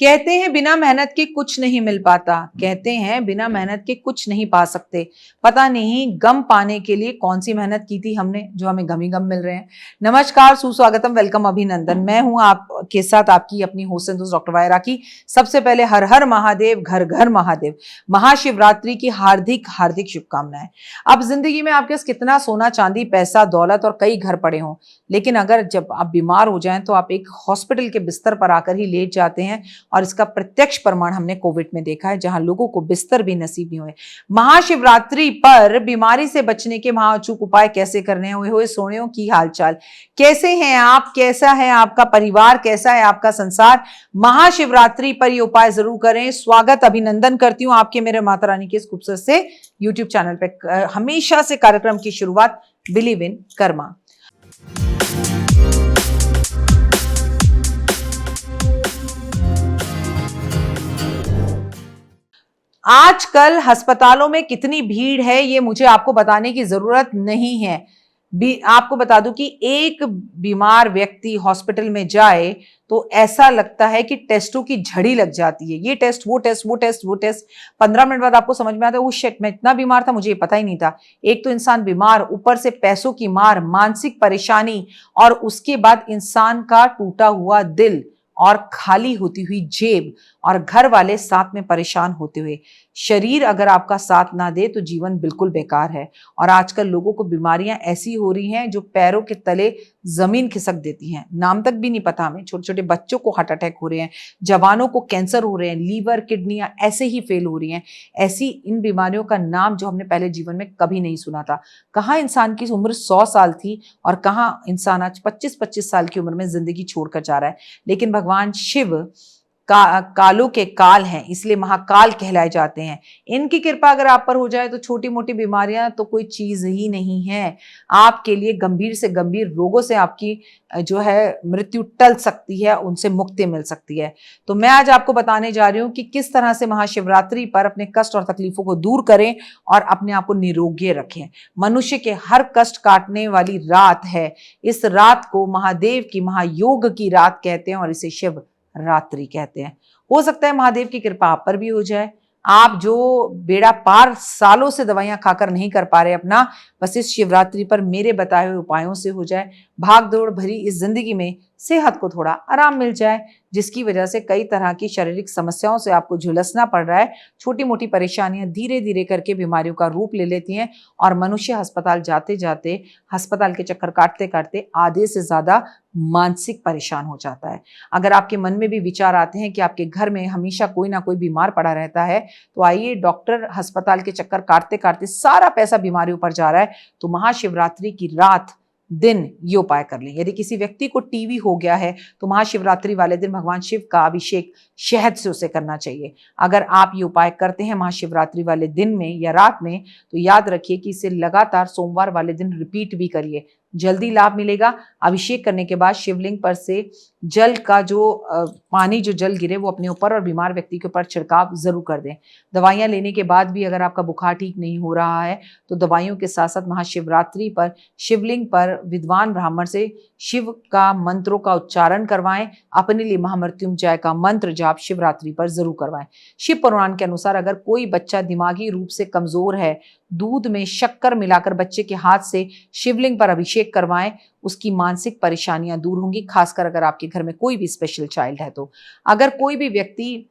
कहते हैं बिना मेहनत के कुछ नहीं मिल पाता, कहते हैं बिना मेहनत के कुछ नहीं पा सकते। पता नहीं गम पाने के लिए कौन सी मेहनत की थी हमने जो हमें गम ही गम मिल रहे हैं। नमस्कार, सुस्वागतम, वेलकम, अभिनंदन। मैं हूं आपके साथ आपकी अपनी होस्ट एंड दोस्त डॉक्टर वायरा की। सबसे पहले हर हर महादेव, घर घर महादेव। महाशिवरात्रि की हार्दिक हार्दिक शुभकामनाएं। अब जिंदगी में आपके पास कितना सोना चांदी पैसा दौलत और कई घर पड़े हों, लेकिन अगर जब आप बीमार हो जाएं तो आप एक हॉस्पिटल के बिस्तर पर आकर ही लेट जाते हैं। और इसका प्रत्यक्ष प्रमाण हमने कोविड में देखा है, जहां लोगों को बिस्तर भी नसीब नहीं हुए। महाशिवरात्रि पर बीमारी से बचने के महाअचूक उपाय कैसे करने हैं, हुए सोनियों की हालचाल कैसे हैं आप, कैसा है आपका परिवार, कैसा है आपका संसार। महाशिवरात्रि पर ये उपाय जरूर करें। स्वागत, अभिनंदन करती हूँ आपके मेरे माता रानी के इस खूबसूरत से यूट्यूब चैनल पे। हमेशा से कार्यक्रम की शुरुआत बिलीव इन कर्मा। आजकल अस्पतालों में कितनी भीड़ है ये मुझे आपको बताने की जरूरत नहीं है। आपको बता दूं कि एक बीमार व्यक्ति हॉस्पिटल में जाए तो ऐसा लगता है कि टेस्टों की झड़ी लग जाती है। ये टेस्ट, वो टेस्ट, वो टेस्ट, वो टेस्ट। 15 मिनट बाद आपको समझ में आता है, वो शिट, मैं इतना बीमार था, मुझे ये पता ही नहीं था। एक तो इंसान बीमार, ऊपर से पैसों की मार, मानसिक परेशानी, और उसके बाद इंसान का टूटा हुआ दिल और खाली होती हुई जेब, और घर वाले साथ में परेशान होते हुए। शरीर अगर आपका साथ ना दे तो जीवन बिल्कुल बेकार है। और आजकल लोगों को बीमारियां ऐसी हो रही हैं जो पैरों के तले जमीन खिसक देती हैं। नाम तक भी नहीं पता हमें। छोटे छोटे बच्चों को हार्ट अटैक हो रहे हैं, जवानों को कैंसर हो रहे हैं, लीवर किडनियां ऐसे ही फेल हो रही हैं। ऐसी इन बीमारियों का नाम जो हमने पहले जीवन में कभी नहीं सुना था। कहाँ इंसान की उम्र 100 साल थी और कहाँ इंसान आज 25-25 साल की उम्र में जिंदगी छोड़कर जा रहा है। लेकिन भगवान शिव कालों के काल हैं, इसलिए महाकाल कहलाए जाते हैं। इनकी कृपा अगर आप पर हो जाए तो छोटी मोटी बीमारियां तो कोई चीज ही नहीं है। आपके लिए गंभीर से गंभीर रोगों से आपकी जो है मृत्यु टल सकती है, उनसे मुक्ति मिल सकती है। तो मैं आज आपको बताने जा रही हूं कि किस तरह से महाशिवरात्रि पर अपने कष्ट और तकलीफों को दूर करें और अपने आप को निरोगी रखें। मनुष्य के हर कष्ट काटने वाली रात है। इस रात को महादेव की, महायोग की रात कहते हैं और इसे शिव रात्रि कहते हैं। हो सकता है महादेव की कृपा आप पर भी हो जाए। आप जो बेड़ा पार सालों से दवाइयां खाकर नहीं कर पा रहे अपना, बस इस शिवरात्रि पर मेरे बताए हुए उपायों से हो जाए। भाग दौड़ भरी इस जिंदगी में सेहत को थोड़ा आराम मिल जाए, जिसकी वजह से कई तरह की शारीरिक समस्याओं से आपको झुलसना पड़ रहा है। छोटी मोटी परेशानियां धीरे धीरे करके बीमारियों का रूप ले लेती हैं और मनुष्य अस्पताल जाते जाते, अस्पताल के चक्कर काटते काटते आधे से ज्यादा मानसिक परेशान हो जाता है। अगर आपके मन में भी विचार आते हैं कि आपके घर में हमेशा कोई ना कोई बीमार पड़ा रहता है, तो आइए, डॉक्टर अस्पताल के चक्कर काटते काटते सारा पैसा बीमारियों पर जा रहा है, तो महाशिवरात्रि की रात दिन ये उपाय कर लें। यदि किसी व्यक्ति को टीबी हो गया है तो महाशिवरात्रि वाले दिन भगवान शिव का अभिषेक शहद से उसे करना चाहिए। अगर आप ये उपाय करते हैं महाशिवरात्रि वाले दिन में या रात में, तो याद रखिए कि इसे लगातार सोमवार वाले दिन रिपीट भी करिए, जल्दी लाभ मिलेगा। अभिषेक करने के बाद शिवलिंग पर से जल का जो पानी, जो जल गिरे वो अपने ऊपर और बीमार व्यक्ति के ऊपर छिड़काव जरूर कर दें। दवाइयां लेने के बाद भी अगर आपका बुखार ठीक नहीं हो रहा है तो दवाइयों के साथ साथ महाशिवरात्रि पर शिवलिंग पर विद्वान ब्राह्मण से शिव का मंत्रों का उच्चारण करवाएं। अपने लिए महामृत्युंजय का मंत्र जाप शिवरात्रि पर जरूर करवाएं। शिव पुराण के अनुसार अगर कोई बच्चा दिमागी रूप से कमजोर है, दूध में शक्कर मिलाकर बच्चे के हाथ से शिवलिंग पर अभिषेक करवाएं, उसकी मानसिक परेशानियां दूर होंगी। खासकर अगर आपके घर में कोई भी स्पेशल चाइल्ड है तो। अगर कोई भी व्यक्ति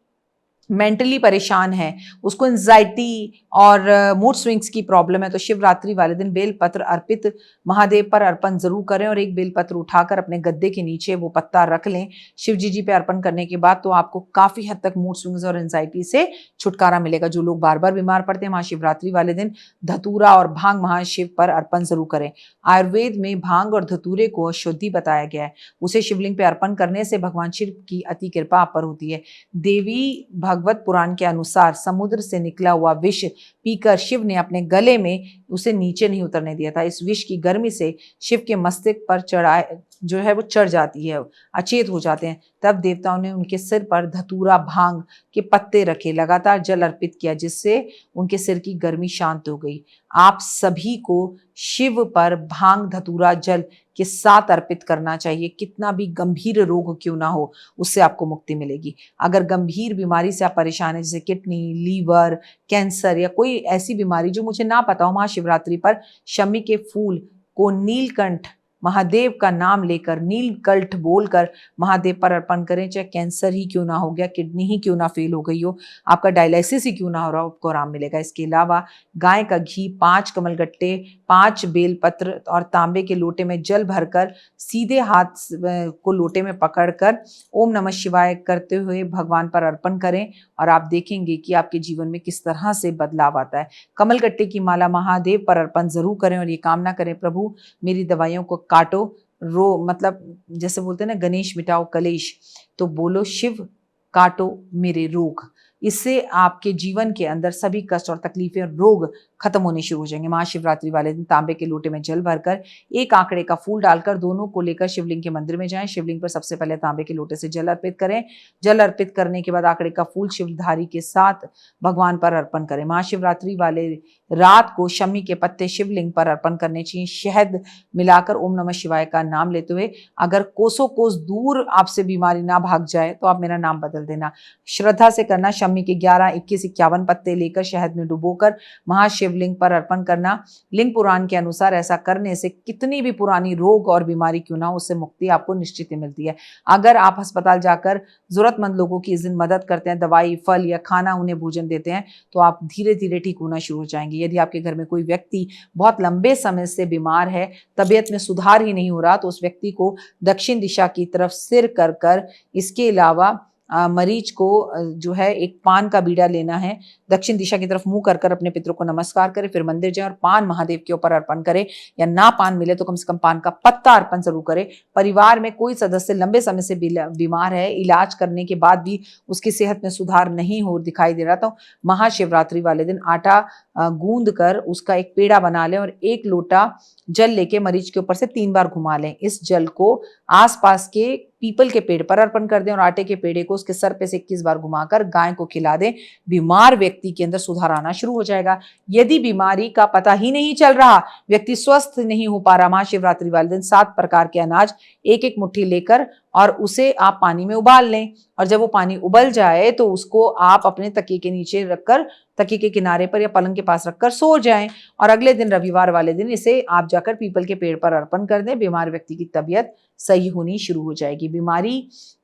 मेंटली परेशान है, उसको एंजाइटी और मूड स्विंग्स की प्रॉब्लम है, तो शिवरात्रि वाले दिन बेलपत्र अर्पित महादेव पर अर्पण जरूर करें और एक बेलपत्र उठाकर अपने गद्दे के नीचे वो पत्ता रख लें। शिव जी पे अर्पण करने के बाद तो आपको काफी हद तक मूड स्विंग्स और एंजाइटी से छुटकारा मिलेगा। जो लोग बार बार बीमार पड़ते हैं, महाशिवरात्रि वाले दिन धतूरा और भांग महाशिव पर अर्पण जरूर करें। आयुर्वेद में भांग और धतूरे को अशुद्धि बताया गया है। उसे शिवलिंग पे अर्पण करने से भगवान शिव की अति कृपा आप पर होती है। देवी भागवत पुराण के अनुसार समुद्र से निकला हुआ विष पीकर शिव ने अपने गले में उसे नीचे नहीं उतरने दिया था। इस विष की गर्मी से शिव के मस्तक पर जो है वो चढ़ जाती है, अचेत हो जाते हैं, तब देवताओं ने उनके सिर पर धतूरा भांग के पत्ते रखे, लगातार जल अर्पित किया, जिससे उनके सिर की गर्मी शांत हो गई। आप सभी को शिव पर भांग धतूरा जल के साथ अर्पित करना चाहिए। कितना भी गंभीर रोग क्यों ना हो, उससे आपको मुक्ति मिलेगी। अगर गंभीर बीमारी से आप परेशान हैं, जैसे किडनी, लीवर, कैंसर या कोई ऐसी बीमारी जो मुझे ना पता हो, महाशिवरात्रि पर शमी के फूल को नीलकंठ महादेव का नाम लेकर, नीलकंठ बोलकर महादेव पर अर्पण करें। चाहे कैंसर ही क्यों ना हो गया, किडनी ही क्यों ना फेल हो गई हो, आपका डायलिसिस ही क्यों ना हो रहा हो, आपको आराम मिलेगा। इसके अलावा गाय का घी, 5 कमलगट्टे, 5 बेलपत्र और तांबे के लोटे में जल भरकर सीधे हाथ को लोटे में पकड़कर ओम नमः शिवाय करते हुए भगवान पर अर्पण करें, और आप देखेंगे कि आपके जीवन में किस तरह से बदलाव आता है। कमलगट्टे की माला महादेव पर अर्पण जरूर करें और ये कामना करें, प्रभु मेरी दवाइयों को काटो, मतलब जैसे बोलते हैं ना, गणेश मिटाओ कलेश, तो बोलो शिव काटो मेरे रोग। इससे आपके जीवन के अंदर सभी कष्ट और तकलीफें और रोग खत्म होने शुरू हो जाएंगे। महाशिवरात्रि वाले दिन तांबे के लोटे में जल भरकर 1 आंकड़े का फूल डालकर दोनों को लेकर शिवलिंग के मंदिर में जाएं। शिवलिंग पर सबसे पहले तांबे के लोटे से जल अर्पित करें। जल अर्पित करने के बाद आंकड़े का फूल शिवधारी के साथ भगवान पर अर्पण करें। महाशिवरात्रि वाले रात को शमी के पत्ते शिवलिंग पर अर्पण करने चाहिए, शहद मिलाकर ओम नमः शिवाय का नाम लेते हुए। अगर कोसों कोस दूर आपसे बीमारी ना भाग जाए तो आप मेरा नाम बदल देना। श्रद्धा से करना। शमी के 11, 21, 51 पत्ते लेकर शहद में डुबोकर महाशिवलिंग पर अर्पण करना। लिंग पुराण के अनुसार ऐसा करने से कितनी भी पुरानी रोग और बीमारी क्यों ना हो, उससे मुक्ति आपको निश्चित ही मिलती है। अगर आप अस्पताल जाकर जरूरतमंद लोगों की इस दिन मदद करते हैं, दवाई, फल या खाना उन्हें भोजन देते हैं, तो आप धीरे धीरे ठीक होना शुरू हो जाएंगे। यदि आपके घर में कोई व्यक्ति बहुत लंबे समय से बीमार है, तबीयत में सुधार ही नहीं हो रहा, तो उस व्यक्ति को दक्षिण दिशा की तरफ सिर कर इसके अलावा मरीज को जो है एक पान का बीड़ा लेना है, दक्षिण दिशा की तरफ मुंह कर अपने पितरों को नमस्कार करें, फिर मंदिर जाएं और पान महादेव के ऊपर अर्पण करें, या ना पान मिले तो कम से कम पान का पत्ता अर्पण जरूर करें। परिवार में कोई सदस्य लंबे समय से बीमार है, इलाज करने के बाद भी उसकी सेहत में सुधार नहीं हो दिखाई दे रहा, तो महाशिवरात्रि वाले दिन आटा गूंद कर उसका एक पेड़ा बना लें और 1 लोटा जल लेके मरीज के ऊपर से 3 बार घुमा लें। इस जल को आसपास के पीपल के पेड़ पर अर्पण कर दें और आटे के पेड़े को उसके सर पे से 21 बार घुमाकर गाय को खिला दें। बीमार व्यक्ति के अंदर सुधार आना शुरू हो जाएगा। यदि बीमारी का पता ही नहीं चल रहा, व्यक्ति स्वस्थ नहीं हो पा रहा, महाशिवरात्रि वाले दिन 7 प्रकार के अनाज 1-1 मुट्ठी लेकर और उसे आप पानी में उबाल लें, और जब वो पानी उबल जाए तो उसको आप अपने तकिए के नीचे रखकर, तकिए के किनारे पर या पलंग के पास रखकर सो जाएं, और अगले दिन रविवार वाले दिन इसे आप जाकर पीपल के पेड़ पर अर्पण कर दें। बीमार व्यक्ति की तबीयत सही होनी शुरू हो जाएगी। बीमारी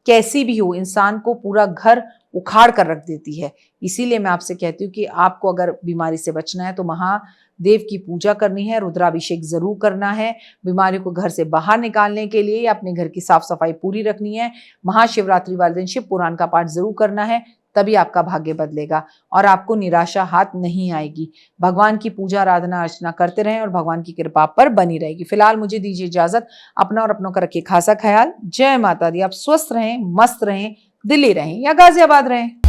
कैसी भी हो, इंसान को पूरा घर उखाड़ कर रख देती है। इसीलिए मैं आपसे कहती हूँ कि आपको अगर बीमारी से बचना है तो महादेव की पूजा करनी है, रुद्राभिषेक जरूर करना है। बीमारी को घर से बाहर निकालने के लिए अपने घर की साफ सफाई पूरी रखनी है। महाशिवरात्रि वाले दिन शिव पुराण का पाठ जरूर करना है, तभी आपका भाग्य बदलेगा और आपको निराशा हाथ नहीं आएगी। भगवान की पूजा आराधना अर्चना करते रहें और भगवान की कृपा पर बनी रहेगी। फिलहाल मुझे दीजिए इजाजत। अपना और अपनों का रखिए खासा ख्याल। जय माता दी। आप स्वस्थ रहें, मस्त रहें, दिल्ली रहें या गाजियाबाद रहें।